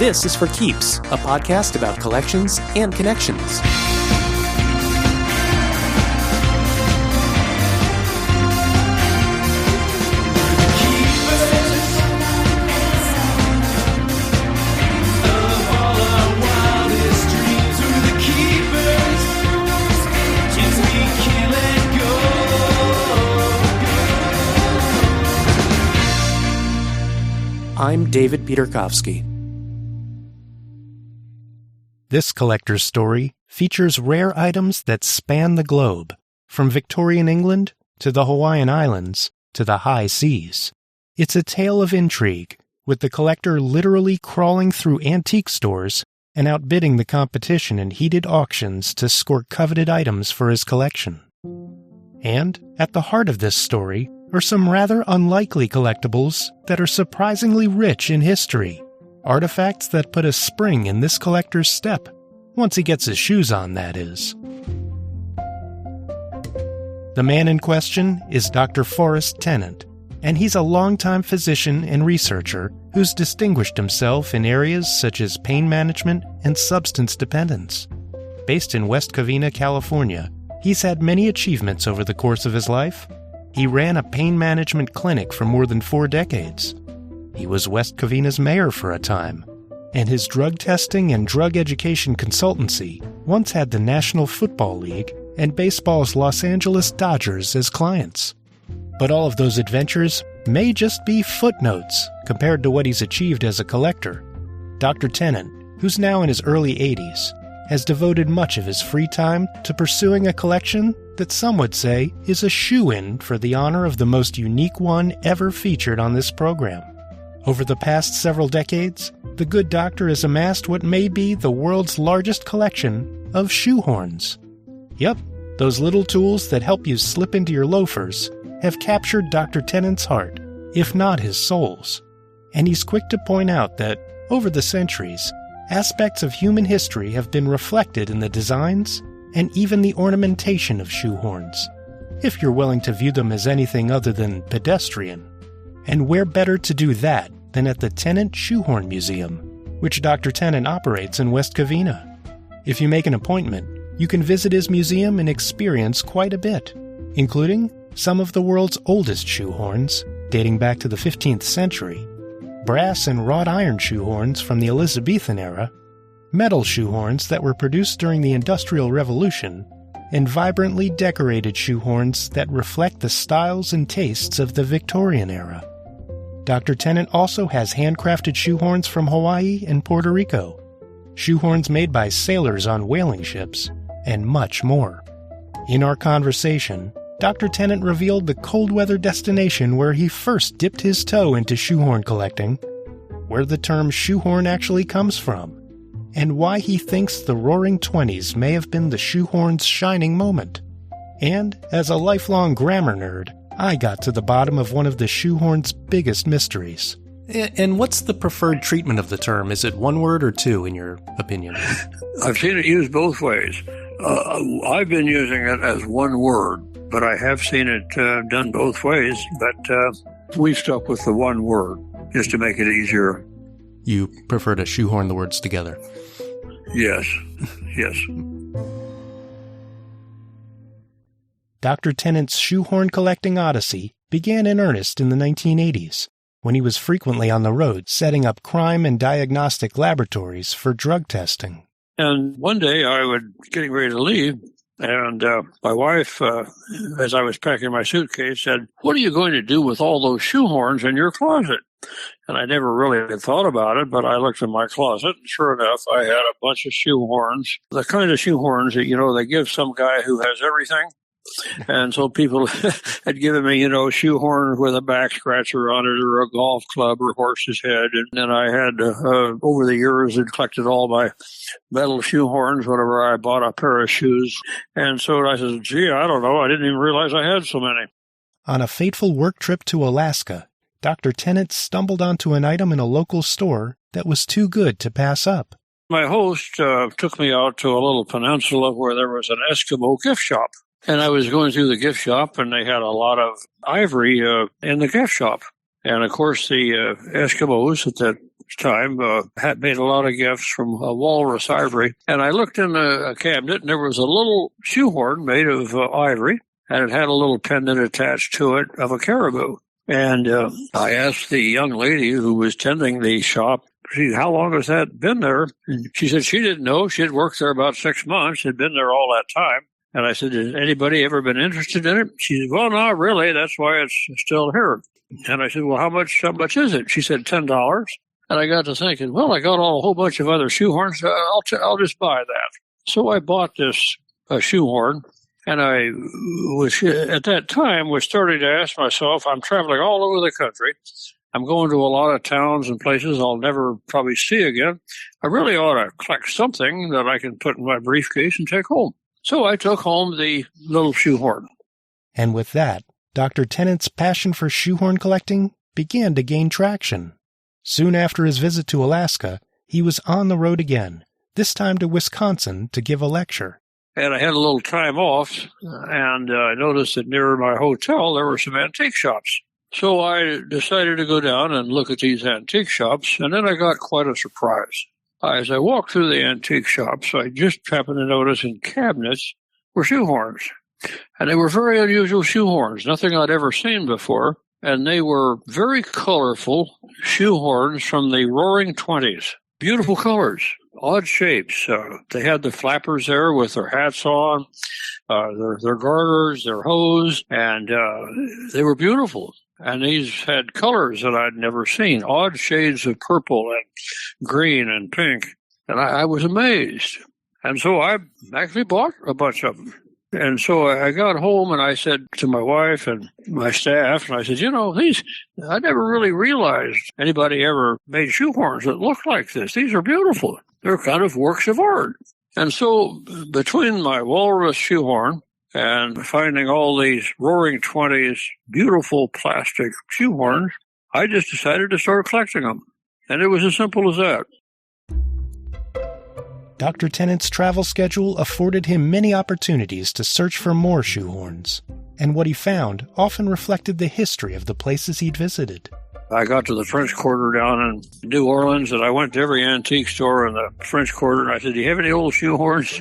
This is For Keeps, a podcast about collections and connections. I'm David Peterkowski. This collector's story features rare items that span the globe, from Victorian England to the Hawaiian Islands to the high seas. It's a tale of intrigue, with the collector literally crawling through antique stores and outbidding the competition in heated auctions to score coveted items for his collection. And at the heart of this story are some rather unlikely collectibles that are surprisingly rich in history. Artifacts that put a spring in this collector's step, once he gets his shoes on, that is. The man in question is Dr. Forrest Tennant, and he's a longtime physician and researcher who's distinguished himself in areas such as pain management and substance dependence. Based in West Covina, California, he's had many achievements over the course of his life. He ran a pain management clinic for more than 4 decades. He was West Covina's mayor for a time, and his drug testing and drug education consultancy once had the National Football League and baseball's Los Angeles Dodgers as clients. But all of those adventures may just be footnotes compared to what he's achieved as a collector. Dr. Tennant, who's now in his early 80s, has devoted much of his free time to pursuing a collection that some would say is a shoo-in for the honor of the most unique one ever featured on this program. Over the past several decades, the good doctor has amassed what may be the world's largest collection of shoehorns. Yep, those little tools that help you slip into your loafers have captured Dr. Tennant's heart, if not his soul's. And he's quick to point out that, over the centuries, aspects of human history have been reflected in the designs and even the ornamentation of shoehorns, if you're willing to view them as anything other than pedestrian. And where better to do that than at the Tennant Shoehorn Museum, which Dr. Tennant operates in West Covina. If you make an appointment, you can visit his museum and experience quite a bit, including some of the world's oldest shoehorns, dating back to the 15th century, brass and wrought iron shoehorns from the Elizabethan era, metal shoehorns that were produced during the Industrial Revolution, and vibrantly decorated shoehorns that reflect the styles and tastes of the Victorian era. Dr. Tennant also has handcrafted shoehorns from Hawaii and Puerto Rico, shoehorns made by sailors on whaling ships, and much more. In our conversation, Dr. Tennant revealed the cold-weather destination where he first dipped his toe into shoehorn collecting, where the term shoehorn actually comes from, and why he thinks the Roaring '20s may have been the shoehorn's shining moment. And, as a lifelong grammar nerd, I got to the bottom of one of the shoehorn's biggest mysteries. And what's the preferred treatment of the term? Is it one word or two, in your opinion? I've seen it used both ways. I've been using it as one word, but I have seen it done both ways. But we've stuck with the one word just to make it easier. You prefer to shoehorn the words together? Yes, yes. Dr. Tennant's shoehorn collecting odyssey began in earnest in the 1980s, when he was frequently on the road setting up crime and diagnostic laboratories for drug testing. And one day I was getting ready to leave, and my wife, as I was packing my suitcase, said, "What are you going to do with all those shoehorns in your closet?" And I never really had thought about it, but I looked in my closet, and sure enough, I had a bunch of shoehorns, the kind of shoehorns that, they give some guy who has everything. And so people had given me, shoehorn with a back scratcher on it, or a golf club, or horse's head. And then I had, over the years, had collected all my metal shoehorns whenever I bought a pair of shoes. And so I said, gee, I don't know. I didn't even realize I had so many. On a fateful work trip to Alaska, Dr. Tennant stumbled onto an item in a local store that was too good to pass up. My host took me out to a little peninsula where there was an Eskimo gift shop. And I was going through the gift shop, and they had a lot of ivory in the gift shop. And, of course, the Eskimos at that time, had made a lot of gifts from walrus ivory. And I looked in a cabinet, and there was a little shoehorn made of ivory, and it had a little pendant attached to it of a caribou. And I asked the young lady who was tending the shop, how long has that been there? And she said she didn't know. She had worked there about 6 months, had been there all that time. And I said, has anybody ever been interested in it? She said, well, not really. That's why it's still here. And I said, well, how much is it? She said, $10. And I got to thinking, well, I got a whole bunch of other shoehorns. I'll just buy that. So I bought this shoehorn. And I was, at that time, was starting to ask myself, I'm traveling all over the country. I'm going to a lot of towns and places I'll never probably see again. I really ought to collect something that I can put in my briefcase and take home. So I took home the little shoehorn. And with that, Dr. Tennant's passion for shoehorn collecting began to gain traction. Soon after his visit to Alaska, he was on the road again, this time to Wisconsin to give a lecture. And I had a little time off, and I noticed that near my hotel there were some antique shops. So I decided to go down and look at these antique shops, and then I got quite a surprise. As I walked through the antique shops, I just happened to notice in cabinets were shoehorns. And they were very unusual shoehorns, nothing I'd ever seen before. And they were very colorful shoehorns from the Roaring '20s. Beautiful colors, odd shapes. They had the flappers there with their hats on, their garters, their hose, and they were beautiful. And these had colors that I'd never seen, odd shades of purple and green and pink. And I was amazed. And so I actually bought a bunch of them. And so I got home and I said to my wife and my staff, and I said, these, I never really realized anybody ever made shoehorns that looked like this. These are beautiful. They're kind of works of art. And so between my walrus shoehorn and finding all these Roaring '20s beautiful plastic shoehorns, I just decided to start collecting them. And it was as simple as that. Dr. Tennant's travel schedule afforded him many opportunities to search for more shoehorns, and what he found often reflected the history of the places he'd visited. I got to the French Quarter down in New Orleans, and I went to every antique store in the French Quarter, and I said, do you have any old shoehorns?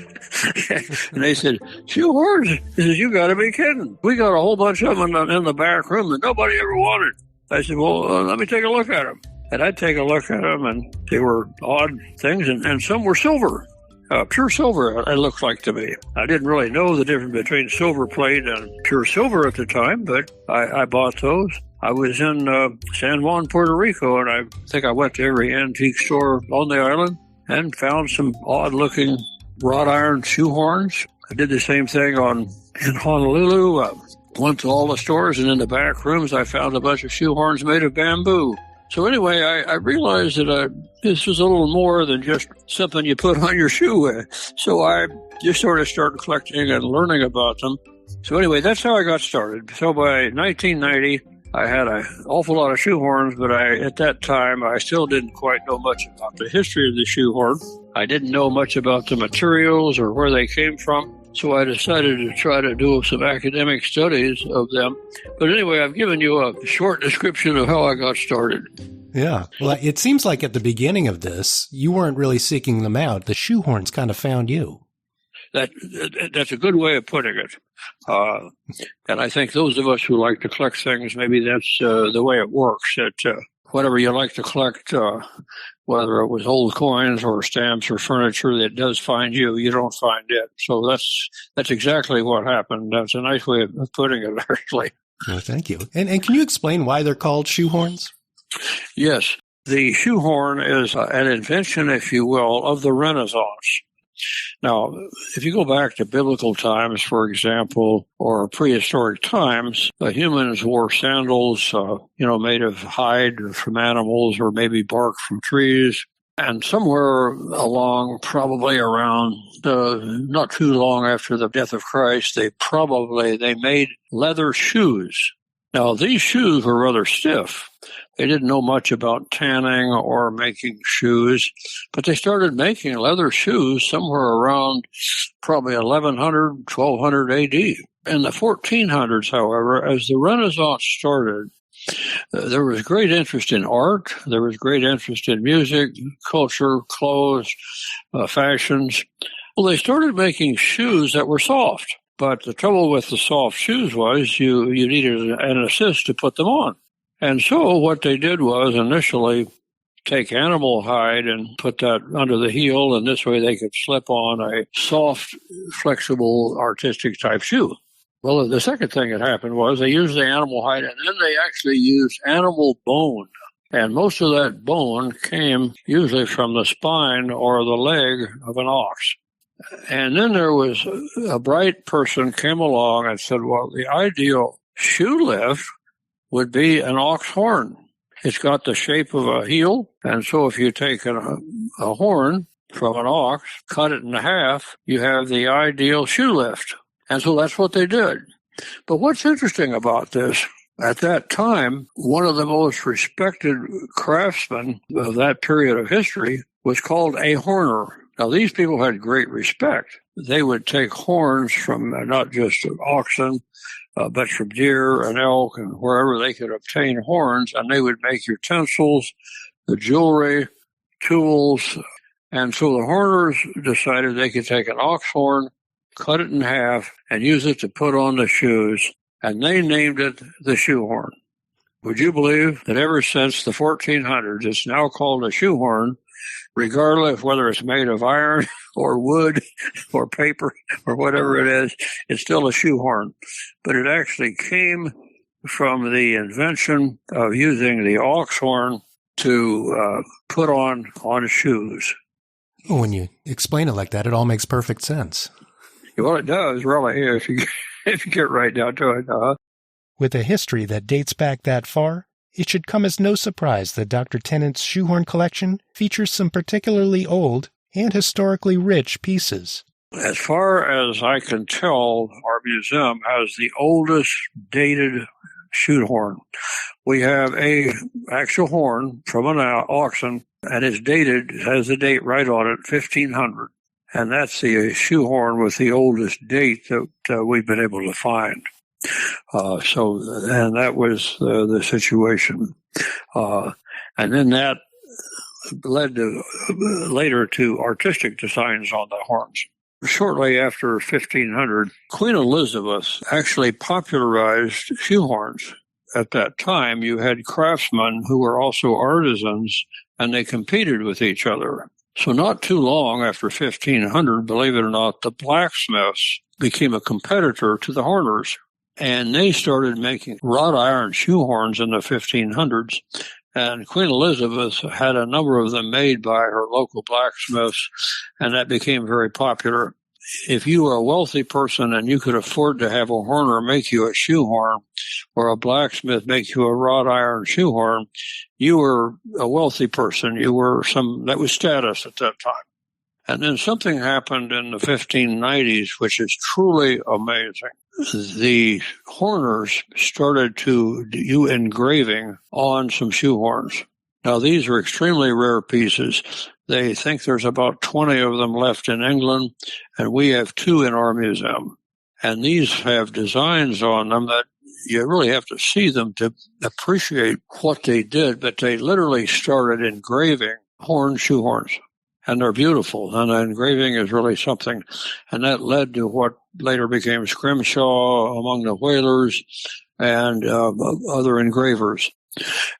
And they said, shoehorns? He says, you got to be kidding. We got a whole bunch of them in the back room that nobody ever wanted. I said, well, let me take a look at them. And I'd take a look at them, and they were odd things, and some were silver. Pure silver, it looked like to me. I didn't really know the difference between silver plate and pure silver at the time, but I bought those. I was in San Juan, Puerto Rico, and I think I went to every antique store on the island and found some odd-looking wrought iron shoehorns. I did the same thing in Honolulu. Went to all the stores, and in the back rooms, I found a bunch of shoehorns made of bamboo. So anyway, I realized that this was a little more than just something you put on your shoe. So I just sort of started collecting and learning about them. So anyway, that's how I got started. So by 1990, I had an awful lot of shoehorns, but at that time, I still didn't quite know much about the history of the shoehorn. I didn't know much about the materials or where they came from. So I decided to try to do some academic studies of them. But anyway, I've given you a short description of how I got started. Yeah. Well, it seems like at the beginning of this, you weren't really seeking them out. The shoehorns kind of found you. That's a good way of putting it. And I think those of us who like to collect things, maybe that's the way it works. That whatever you like to collect, whether it was old coins or stamps or furniture that does find you, you don't find it. So that's exactly what happened. That's a nice way of putting it, actually. Well, thank you. And can you explain why they're called shoehorns? Yes. The shoehorn is an invention, if you will, of the Renaissance. Now, if you go back to biblical times, for example, or prehistoric times, humans wore sandals, made of hide from animals or maybe bark from trees. And somewhere along, probably around not too long after the death of Christ, they made leather shoes. Now, these shoes were rather stiff. They didn't know much about tanning or making shoes, but they started making leather shoes somewhere around probably 1100, 1200 AD. In the 1400s, however, as the Renaissance started, there was great interest in art. There was great interest in music, culture, clothes, fashions. Well, they started making shoes that were soft. But the trouble with the soft shoes was you needed an assist to put them on. And so what they did was initially take animal hide and put that under the heel, and this way they could slip on a soft, flexible, artistic type shoe. Well, the second thing that happened was they used the animal hide, and then they actually used animal bone. And most of that bone came usually from the spine or the leg of an ox. And then there was a bright person came along and said, well, the ideal shoe lift would be an ox horn. It's got the shape of a heel, and so if you take a horn from an ox, cut it in half, you have the ideal shoe lift. And so that's what they did. But what's interesting about this, at that time, one of the most respected craftsmen of that period of history was called a horner. Now, these people had great respect. They would take horns from not just oxen, but from deer and elk and wherever they could obtain horns, and they would make utensils, the jewelry, tools. And so the horners decided they could take an ox horn, cut it in half, and use it to put on the shoes, and they named it the shoehorn. Would you believe that ever since the 1400s, it's now called a shoehorn, regardless of whether it's made of iron or wood or paper or whatever it is, it's still a shoehorn. But it actually came from the invention of using the ox horn to put on shoes. Well, when you explain it like that, it all makes perfect sense. Well, it does, really, if you get right down to it. With a history that dates back that far, it should come as no surprise that Dr. Tennant's shoehorn collection features some particularly old and historically rich pieces. As far as I can tell, our museum has the oldest dated shoehorn. We have a actual horn from an oxen, and it's dated, it has the date right on it, 1500. And that's the shoehorn with the oldest date that we've been able to find. And that was the situation. And then that led later to artistic designs on the horns. Shortly after 1500, Queen Elizabeth actually popularized shoehorns. At that time, you had craftsmen who were also artisans, and they competed with each other. So not too long after 1500, believe it or not, the blacksmiths became a competitor to the horners. And they started making wrought iron shoehorns in the 1500s. And Queen Elizabeth had a number of them made by her local blacksmiths, and that became very popular. If you were a wealthy person and you could afford to have a horner make you a shoehorn or a blacksmith make you a wrought iron shoehorn, you were a wealthy person. That was status at that time. And then something happened in the 1590s, which is truly amazing. The horners started to do engraving on some shoehorns. Now, these are extremely rare pieces. They think there's about 20 of them left in England, and we have 2 in our museum. And these have designs on them that you really have to see them to appreciate what they did, but they literally started engraving shoehorns. And they're beautiful, and the engraving is really something. And that led to what later became scrimshaw among the whalers and other engravers.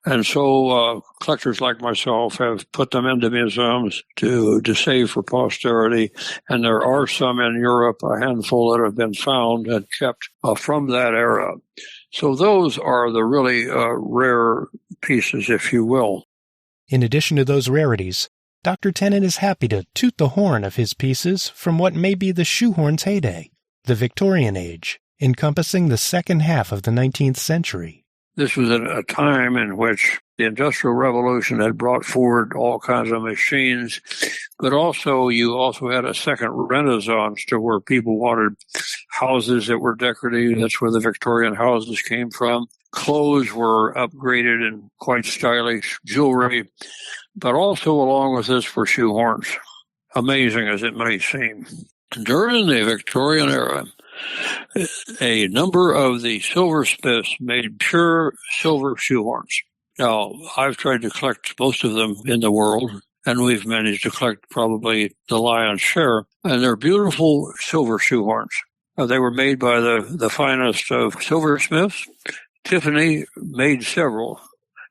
And so collectors like myself have put them into museums to save for posterity. And there are some in Europe, a handful that have been found and kept from that era. So those are the really rare pieces, if you will. In addition to those rarities, Dr. Tennant is happy to toot the horn of his pieces from what may be the shoehorn's heyday, the Victorian Age, encompassing the second half of the 19th century. This was a time in which the Industrial Revolution had brought forward all kinds of machines, but you also had a second renaissance to where people wanted houses that were decorative. That's where the Victorian houses came from. Clothes were upgraded and quite stylish, jewelry, but also along with this were shoehorns, amazing as it may seem. During the Victorian era, a number of the silversmiths made pure silver shoehorns. Now, I've tried to collect most of them in the world, and we've managed to collect probably the lion's share, and they're beautiful silver shoehorns. They were made by the finest of silversmiths. Tiffany made several.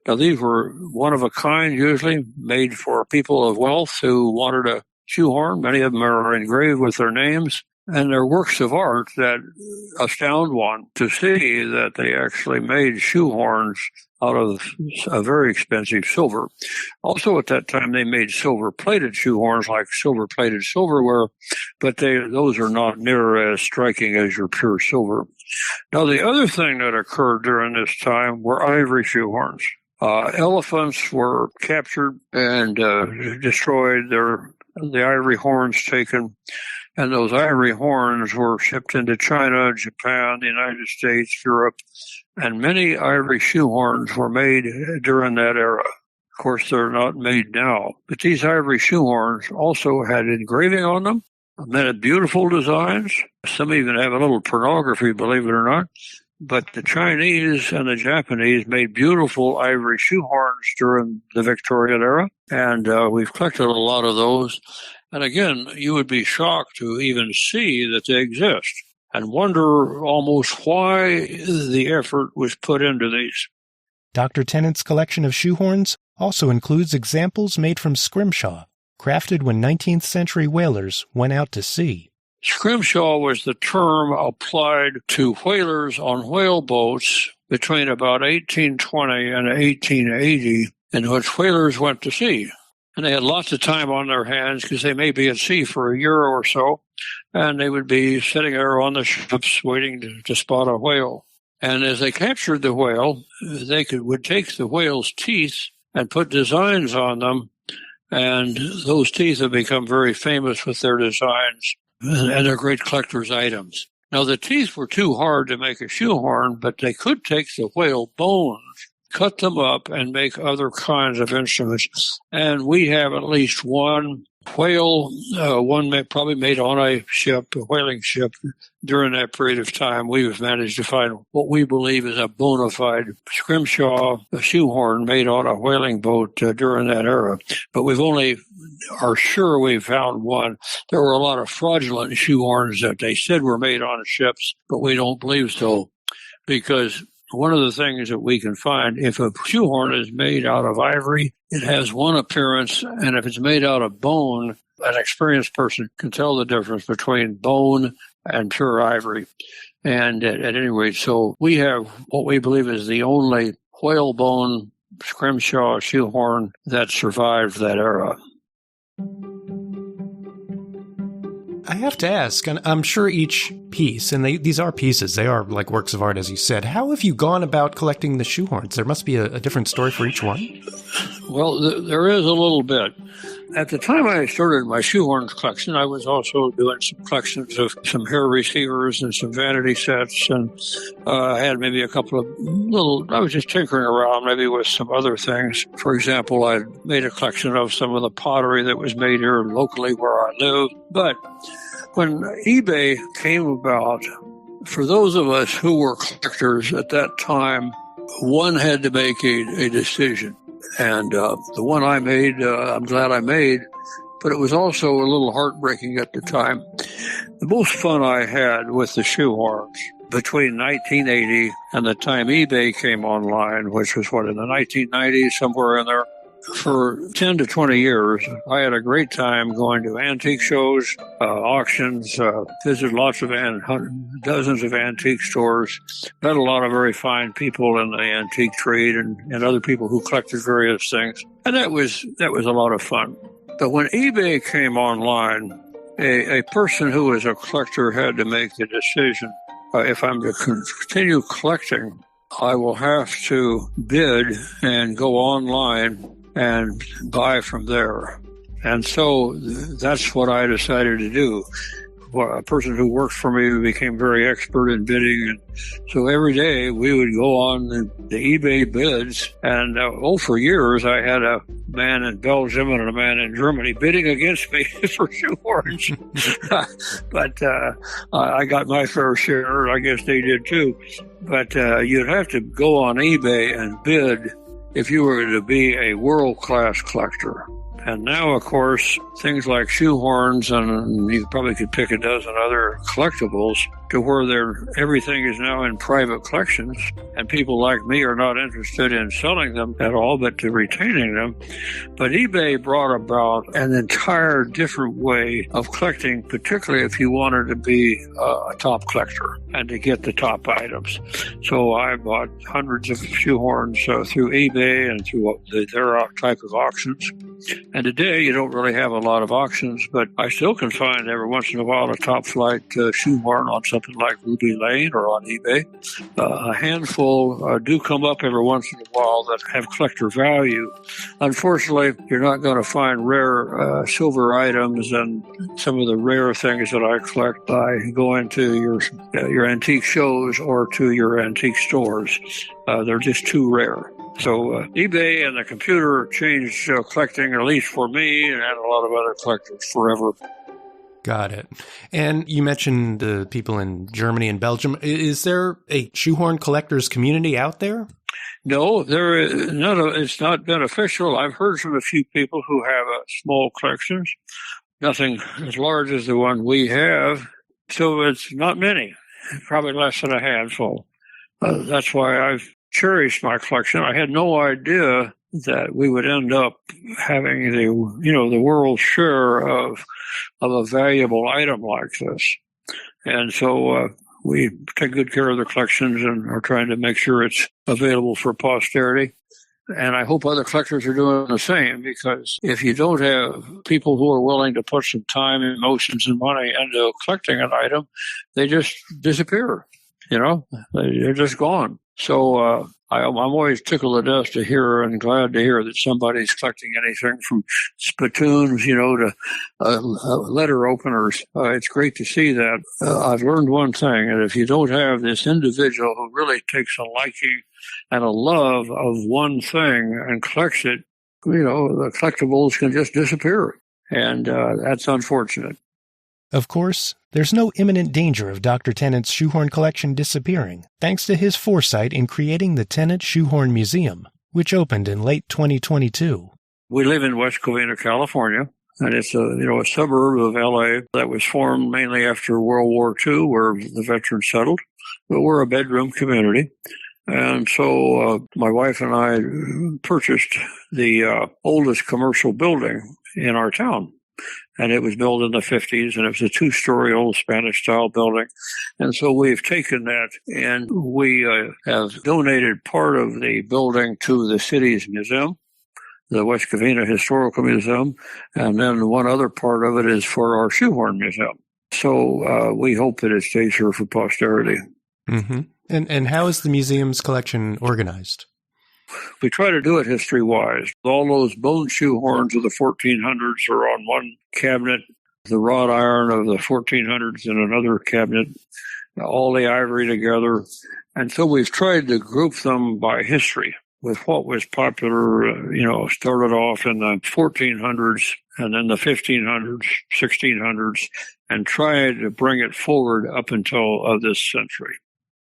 Now, these were one of a kind, usually made for people of wealth who wanted a shoehorn. Many of them are engraved with their names, and they're works of art that astound one to see that they actually made shoehorns out of a very expensive silver. Also, at that time, they made silver-plated shoehorns, like silver-plated silverware, but those are not near as striking as your pure silver. Now, the other thing that occurred during this time were ivory shoehorns. Elephants were captured and destroyed, the ivory horns taken, and those ivory horns were shipped into China, Japan, the United States, Europe, and many ivory shoehorns were made during that era. Of course, they're not made now, but these ivory shoehorns also had engraving on them, many beautiful designs. Some even have a little pornography, believe it or not. But the Chinese and the Japanese made beautiful ivory shoehorns during the Victorian era, and we've collected a lot of those. And again, you would be shocked to even see that they exist and wonder almost why the effort was put into these. Dr. Tennant's collection of shoehorns also includes examples made from scrimshaw, crafted when 19th century whalers went out to sea. Scrimshaw was the term applied to whalers on whale boats between about 1820 and 1880, in which whalers went to sea. And they had lots of time on their hands because they may be at sea for a year or so, and they would be sitting there on the ships waiting to spot a whale. And as they captured the whale, they would take the whale's teeth and put designs on them, and those teeth have become very famous with their designs, and they're great collector's items. Now, the teeth were too hard to make a shoehorn, but they could take the whale bones, cut them up, and make other kinds of instruments. And we have at least one whale, probably made on a whaling ship. During that period of time, we've managed to find what we believe is a bona fide scrimshaw shoehorn made on a whaling boat during that era. But are sure we've found one. There were a lot of fraudulent shoehorns that they said were made on ships, but we don't believe so, because one of the things that we can find, if a shoehorn is made out of ivory, it has one appearance, and if it's made out of bone, an experienced person can tell the difference between bone and pure ivory. And at any rate, so we have what we believe is the only whalebone scrimshaw shoehorn that survived that era. I have to ask, and I'm sure each piece, and these are pieces, they are like works of art, as you said. How have you gone about collecting the shoehorns? There must be a different story for each one. Well, there is a little bit. At the time I started my shoehorn collection, I was also doing some collections of some hair receivers and some vanity sets, and I had maybe a couple of I was just tinkering around maybe with some other things. For example, I made a collection of some of the pottery that was made here locally where I live. But when eBay came about, for those of us who were collectors at that time, one had to make a decision. And the one I made, I'm glad I made, but it was also a little heartbreaking at the time. The most fun I had with the shoehorns between 1980 and the time eBay came online, which was in the 1990s, somewhere in there. For 10 to 20 years, I had a great time going to antique shows, auctions, visited dozens of antique stores, met a lot of very fine people in the antique trade and other people who collected various things. And that was a lot of fun. But when eBay came online, a person who was a collector had to make the decision, if I'm to continue collecting, I will have to bid and go online and buy from there. And so that's what I decided to do. a person who worked for me became very expert in bidding. And so every day we would go on the eBay bids. And for years, I had a man in Belgium and a man in Germany bidding against me for shoehorns. But I got my fair share. I guess they did too. But you'd have to go on eBay and bid if you were to be a world-class collector. And now, of course, things like shoehorns, and you probably could pick a dozen other collectibles, to where everything is now in private collections, and people like me are not interested in selling them at all, but to retaining them. But eBay brought about an entire different way of collecting, particularly if you wanted to be a top collector and to get the top items. So I bought hundreds of shoehorns through eBay and through their type of auctions. And today you don't really have a lot of auctions, but I still can find every once in a while a top flight shoehorn on something like Ruby Lane or on eBay. A handful do come up every once in a while that have collector value. Unfortunately, you're not going to find rare silver items and some of the rare things that I collect by going to your antique shows or to your antique stores. They're just too rare. So eBay and the computer changed collecting, at least for me and a lot of other collectors, forever. Got it. And you mentioned the people in Germany and Belgium. Is there a shoehorn collectors community out there? No, there is none. It's not beneficial. I've heard from a few people who have small collections, nothing as large as the one we have. So it's not many, probably less than a handful. That's why I've cherished my collection. I had no idea that we would end up having the world's share of a valuable item like this. And so we take good care of the collections and are trying to make sure it's available for posterity. And I hope other collectors are doing the same, because if you don't have people who are willing to put some time, emotions, and money into collecting an item, they just disappear. They're just gone. So I'm always tickled to death to hear and glad to hear that somebody's collecting anything from spittoons, to letter openers. It's great to see that. I've learned one thing, and if you don't have this individual who really takes a liking and a love of one thing and collects it, the collectibles can just disappear. And that's unfortunate. Of course, there's no imminent danger of Dr. Tennant's shoehorn collection disappearing, thanks to his foresight in creating the Tennant Shoehorn Museum, which opened in late 2022. We live in West Covina, California, and it's a suburb of L.A. that was formed mainly after World War II, where the veterans settled. But we're a bedroom community. And so my wife and I purchased the oldest commercial building in our town. And it was built in the 50s, and it was a 2-story old Spanish-style building. And so we've taken that, and we have donated part of the building to the city's museum, the West Covina Historical Museum, and then one other part of it is for our Shoehorn Museum. So we hope that it stays here for posterity. Mm-hmm. And how is the museum's collection organized? We try to do it history-wise. All those bone shoehorns of the 1400s are on one cabinet, the wrought iron of the 1400s in another cabinet, all the ivory together. And so we've tried to group them by history with what was popular, started off in the 1400s and then the 1500s, 1600s, and tried to bring it forward up until this century.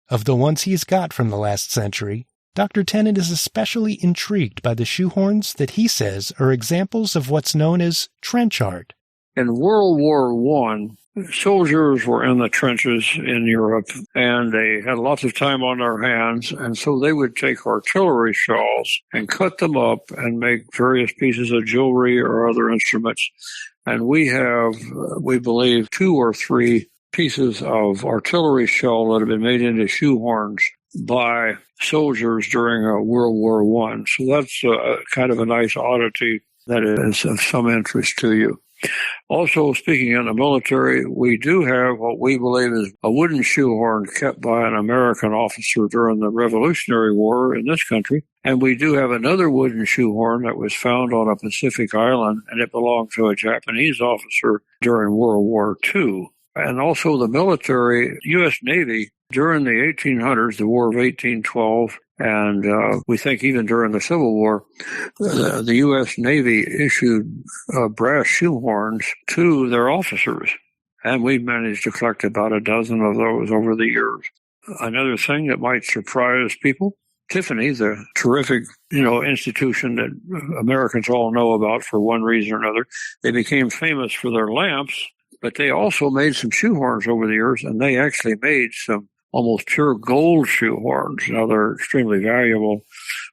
Of the ones he's got from the last century, Dr. Tennant is especially intrigued by the shoehorns that he says are examples of what's known as trench art. In World War I, soldiers were in the trenches in Europe, and they had lots of time on their hands, and so they would take artillery shells and cut them up and make various pieces of jewelry or other instruments. And we have, we believe, 2 or 3 pieces of artillery shell that have been made into shoehorns by soldiers during World War I. So that's kind of a nice oddity that is of some interest to you. Also, speaking in the military, we do have what we believe is a wooden shoehorn kept by an American officer during the Revolutionary War in this country. And we do have another wooden shoehorn that was found on a Pacific island, and it belonged to a Japanese officer during World War II. And also the military, U.S. Navy, during the 1800s, the War of 1812, and we think even during the Civil War, the U.S. Navy issued brass shoehorns to their officers. And we managed to collect about a dozen of those over the years. Another thing that might surprise people, Tiffany, the terrific, institution that Americans all know about for one reason or another, they became famous for their lamps, but they also made some shoehorns over the years, and they actually made some almost pure gold shoehorns. Now, they're extremely valuable,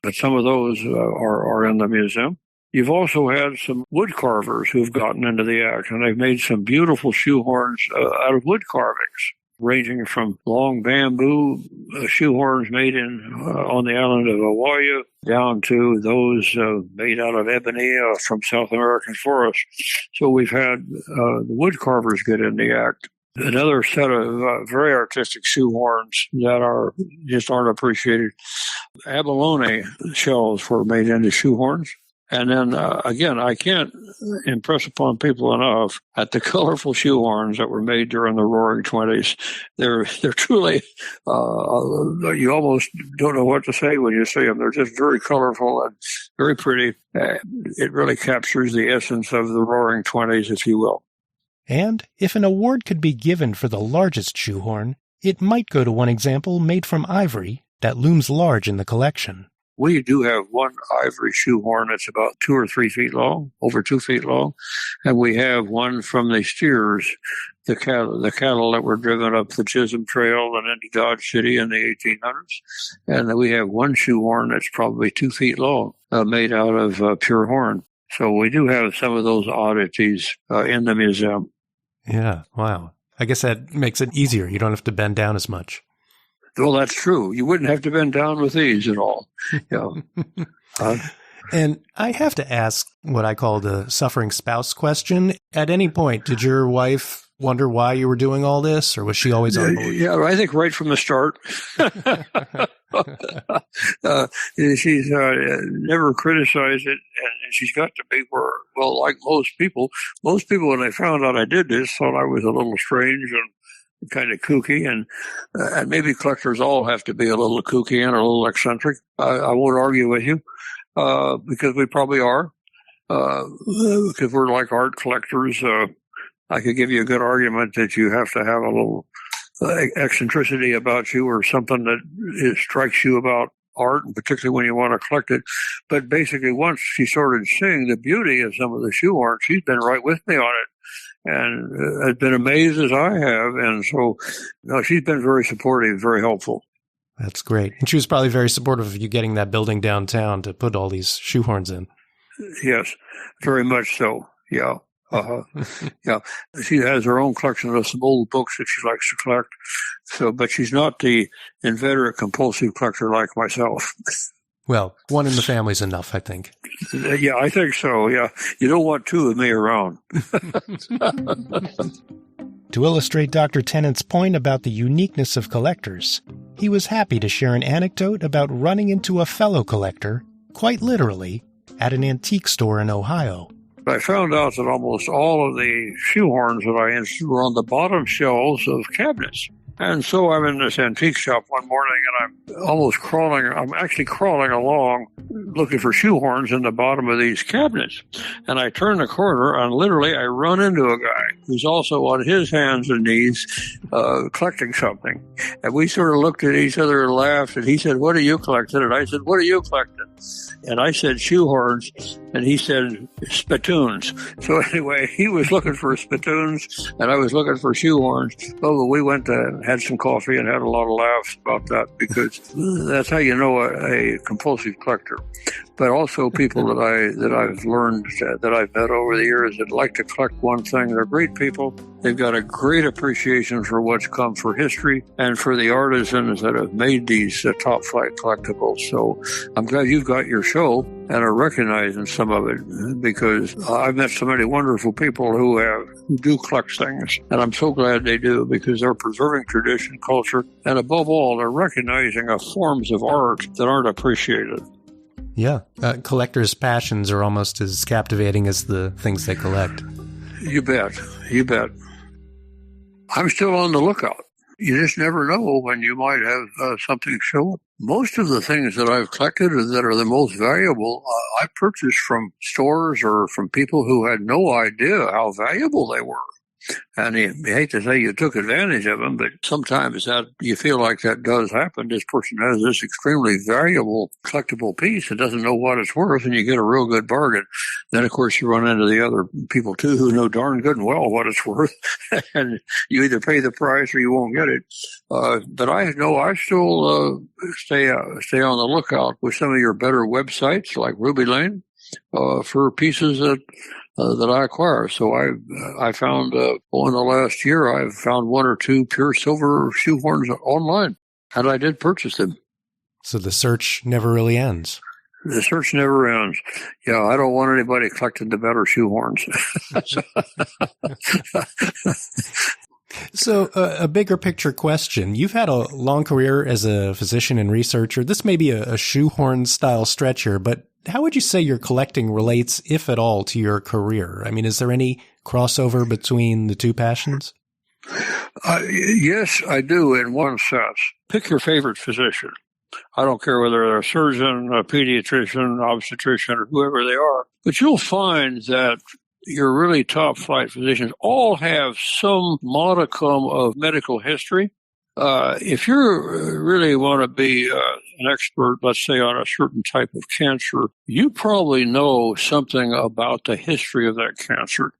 but some of those are in the museum. You've also had some wood carvers who've gotten into the act, and they've made some beautiful shoehorns out of wood carvings, ranging from long bamboo shoehorns made on the island of Hawaii down to those made out of ebony from South American forests. So we've had the wood carvers get in the act. Another set of very artistic shoehorns that aren't appreciated. Abalone shells were made into shoehorns. And then, again, I can't impress upon people enough at the colorful shoehorns that were made during the Roaring '20s. They're truly, you almost don't know what to say when you see them. They're just very colorful and very pretty. It really captures the essence of the Roaring '20s, if you will. And if an award could be given for the largest shoehorn, it might go to one example made from ivory that looms large in the collection. We do have one ivory shoehorn that's about 2 or 3 feet long, over 2 feet long. And we have one from the steers, the cattle that were driven up the Chisholm Trail and into Dodge City in the 1800s. And then we have one shoehorn that's probably 2 feet long, made out of pure horn. So we do have some of those oddities in the museum. Yeah, wow. I guess that makes it easier. You don't have to bend down as much. Well, that's true. You wouldn't have to bend down with these at all. And I have to ask what I call the suffering spouse question. At any point, did your wife wonder why you were doing all this, or was she always on board? Yeah, I think right from the start. She's never criticized it, and she's got to be where, well, like most people, when they found out I did this, thought I was a little strange and kind of kooky, and maybe collectors all have to be a little kooky and a little eccentric. I won't argue with you, because we probably are, because we're like art collectors. I could give you a good argument that you have to have a little eccentricity about you or something that strikes you about art, and particularly when you want to collect it. But basically, once she started seeing the beauty of some of the shoehorns, she's been right with me on it. And has been amazed as I have. And so she's been very supportive, very helpful. That's great. And she was probably very supportive of you getting that building downtown to put all these shoehorns in. Yes, very much so. Yeah. Yeah. She has her own collection of some old books that she likes to collect. So, but she's not the inveterate compulsive collector like myself. Well, one in the family's enough, I think. Yeah, I think so, yeah. You don't want two of me around. To illustrate Dr. Tennant's point about the uniqueness of collectors, he was happy to share an anecdote about running into a fellow collector, quite literally, at an antique store in Ohio. I found out that almost all of the shoehorns that I interested were on the bottom shelves of cabinets. And so I'm in this antique shop one morning, and I'm actually crawling along looking for shoehorns in the bottom of these cabinets. And I turn the corner, and literally I run into a guy who's also on his hands and knees collecting something. And we sort of looked at each other and laughed, and he said, "What are you collecting?" And I said, "What are you collecting?" And I said, "Shoehorns." And he said, "Spittoons." So anyway, he was looking for spittoons, and I was looking for shoehorns. Oh, we went to had some coffee and had a lot of laughs about that, because that's how you know a compulsive collector. But also people that I've learned, that I've met over the years that like to collect one thing. They're great people. They've got a great appreciation for what's come for history and for the artisans that have made these top flight collectibles. So I'm glad you've got your show and are recognizing some of it, because I've met so many wonderful people who do collect things, and I'm so glad they do, because they're preserving tradition, culture, and above all, they're recognizing forms of art that aren't appreciated. Yeah, collectors' passions are almost as captivating as the things they collect. You bet. You bet. I'm still on the lookout. You just never know when you might have something show up. Most of the things that I've collected that are the most valuable, I purchased from stores or from people who had no idea how valuable they were. And you hate to say you took advantage of them, but sometimes that you feel like that does happen. This person has this extremely valuable collectible piece and doesn't know what it's worth, and you get a real good bargain. Then, of course, you run into the other people, too, who know darn good and well what it's worth, and you either pay the price or you won't get it. But I know I still stay on the lookout with some of your better websites like Ruby Lane for pieces that I acquire. So I found in the last year I've found one or two pure silver shoehorns online, and I did purchase them. So the search never really ends. The search never ends. Yeah, I don't want anybody collecting the better shoehorns. So a bigger picture question. You've had a long career as a physician and researcher. This may be a shoehorn style stretch here, but how would you say your collecting relates, if at all, to your career? I mean, is there any crossover between the two passions? Yes, I do in one sense. Pick your favorite physician. I don't care whether they're a surgeon, a pediatrician, obstetrician, or whoever they are. But you'll find that your really top flight physicians all have some modicum of medical history. If you really want to be an expert, let's say, on a certain type of cancer, you probably know something about the history of that cancer.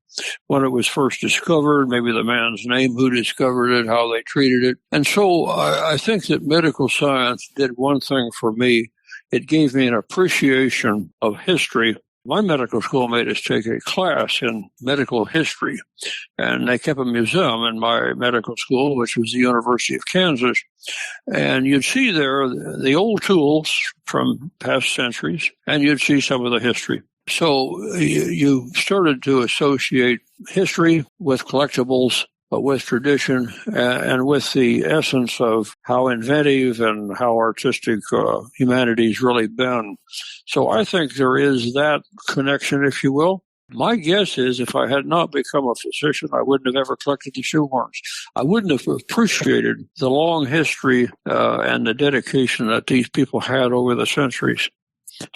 When it was first discovered, maybe the man's name who discovered it, how they treated it. And so I think that medical science did one thing for me. It gave me an appreciation of history. My medical school made us take a class in medical history, and they kept a museum in my medical school, which was the University of Kansas. And you'd see there the old tools from past centuries, and you'd see some of the history. So you started to associate history with collectibles, with tradition, and with the essence of how inventive and how artistic humanity's really been. So I think there is that connection, if you will. My guess is if I had not become a physician, I wouldn't have ever collected the shoehorns. I wouldn't have appreciated the long history and the dedication that these people had over the centuries.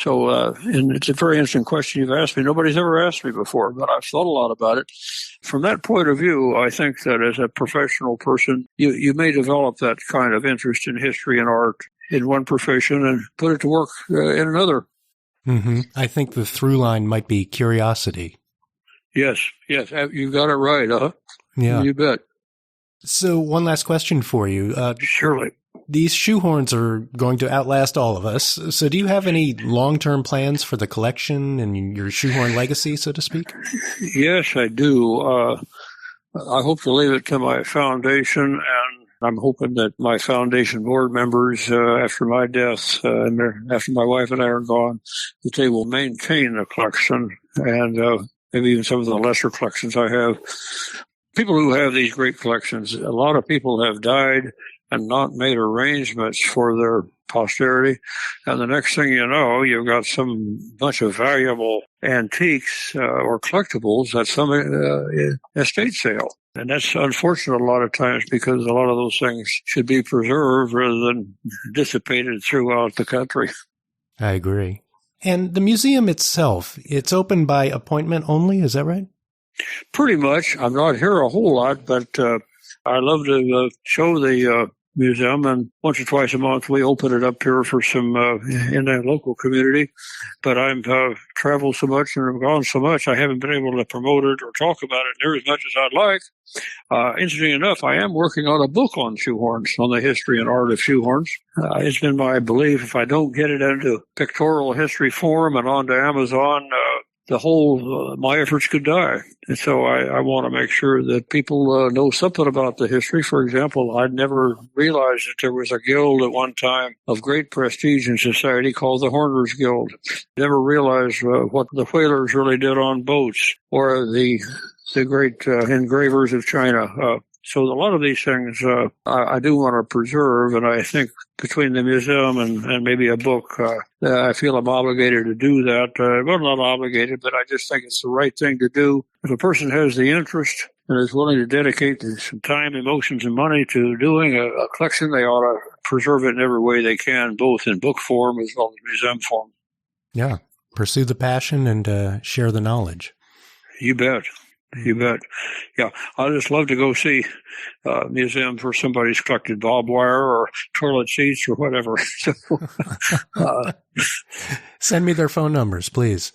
So, and it's a very interesting question you've asked me. Nobody's ever asked me before, but I've thought a lot about it. From that point of view, I think that as a professional person, you may develop that kind of interest in history and art in one profession and put it to work in another. Mm-hmm. I think the through line might be curiosity. Yes, you've got it right, huh? Yeah. You bet. So one last question for you. Surely. These shoehorns are going to outlast all of us. So do you have any long-term plans for the collection and your shoehorn legacy, so to speak? Yes, I do. I hope to leave it to my foundation, and I'm hoping that my foundation board members, after my death, and after my wife and I are gone, that they will maintain the collection and maybe even some of the lesser collections I have. People who have these great collections, a lot of people have died and not made arrangements for their posterity. And the next thing you know, you've got some bunch of valuable antiques or collectibles at some estate sale. And that's unfortunate a lot of times because a lot of those things should be preserved rather than dissipated throughout the country. I agree. And the museum itself, it's open by appointment only, is that right? Pretty much. I'm not here a whole lot, but I love to show the museum, and once or twice a month we open it up here for some in the local community. But I've traveled so much and I've gone so much, I haven't been able to promote it or talk about it near as much as I'd like. Interesting enough, I am working on a book on shoehorns, on the history and art of shoehorns. It's been my belief if I don't get it into pictorial history form and onto Amazon, the whole, my efforts could die. And so I want to make sure that people know something about the history. For example, I'd never realized that there was a guild at one time of great prestige in society called the Horners Guild. Never realized what the whalers really did on boats, or the great engravers of China. So a lot of these things I do want to preserve, and I think between the museum and maybe a book, I feel I'm obligated to do that. Well, not obligated, but I just think it's the right thing to do. If a person has the interest and is willing to dedicate some time, emotions, and money to doing a collection, they ought to preserve it in every way they can, both in book form as well as museum form. Yeah. Pursue the passion and share the knowledge. You bet. You bet. Yeah, I just love to go see a museum where somebody's collected barbed wire or toilet seats or whatever. So, send me their phone numbers, please.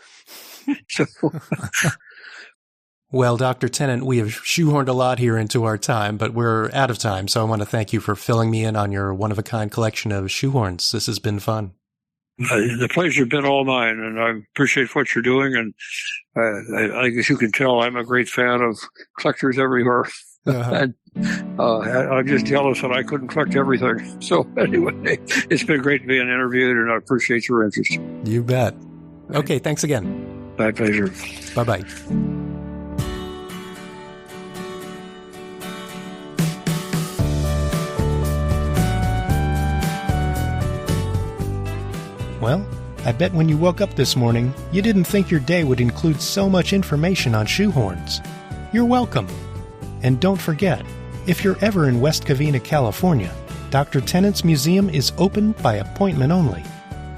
Well, Dr. Tennant, we have shoehorned a lot here into our time, but we're out of time, so I want to thank you for filling me in on your one-of-a-kind collection of shoehorns. This has been fun. The pleasure's been all mine, and I appreciate what you're doing. And I guess you can tell I'm a great fan of collectors everywhere. Uh-huh. And I'm just jealous that I couldn't collect everything. So anyway, it's been great being interviewed, and I appreciate your interest. You bet. Okay, thanks again. My pleasure. Bye-bye. Well, I bet when you woke up this morning, you didn't think your day would include so much information on shoehorns. You're welcome. And don't forget, if you're ever in West Covina, California, Dr. Tennant's museum is open by appointment only.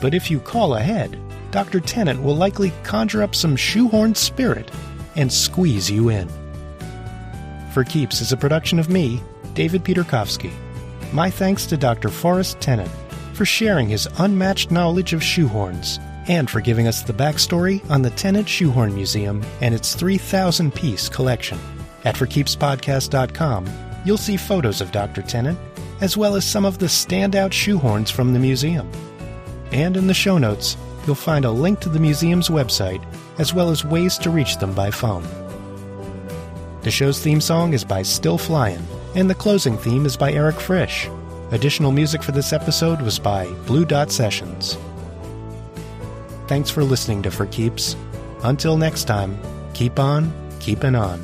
But if you call ahead, Dr. Tennant will likely conjure up some shoehorn spirit and squeeze you in. For Keeps is a production of me, David Peterkowski. My thanks to Dr. Forrest Tennant for sharing his unmatched knowledge of shoehorns and for giving us the backstory on the Tennant Shoehorn Museum and its 3,000-piece collection. At forkeepspodcast.com, you'll see photos of Dr. Tennant, as well as some of the standout shoehorns from the museum. And in the show notes, you'll find a link to the museum's website, as well as ways to reach them by phone. The show's theme song is by Still Flyin, and the closing theme is by Eric Frisch. Additional music for this episode was by Blue Dot Sessions. Thanks for listening to For Keeps. Until next time, keep on keeping on.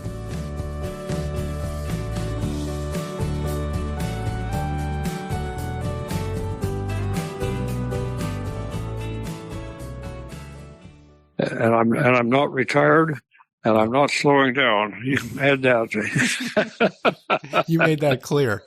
And I'm not retired, and I'm not slowing down. You can add that. You made that clear.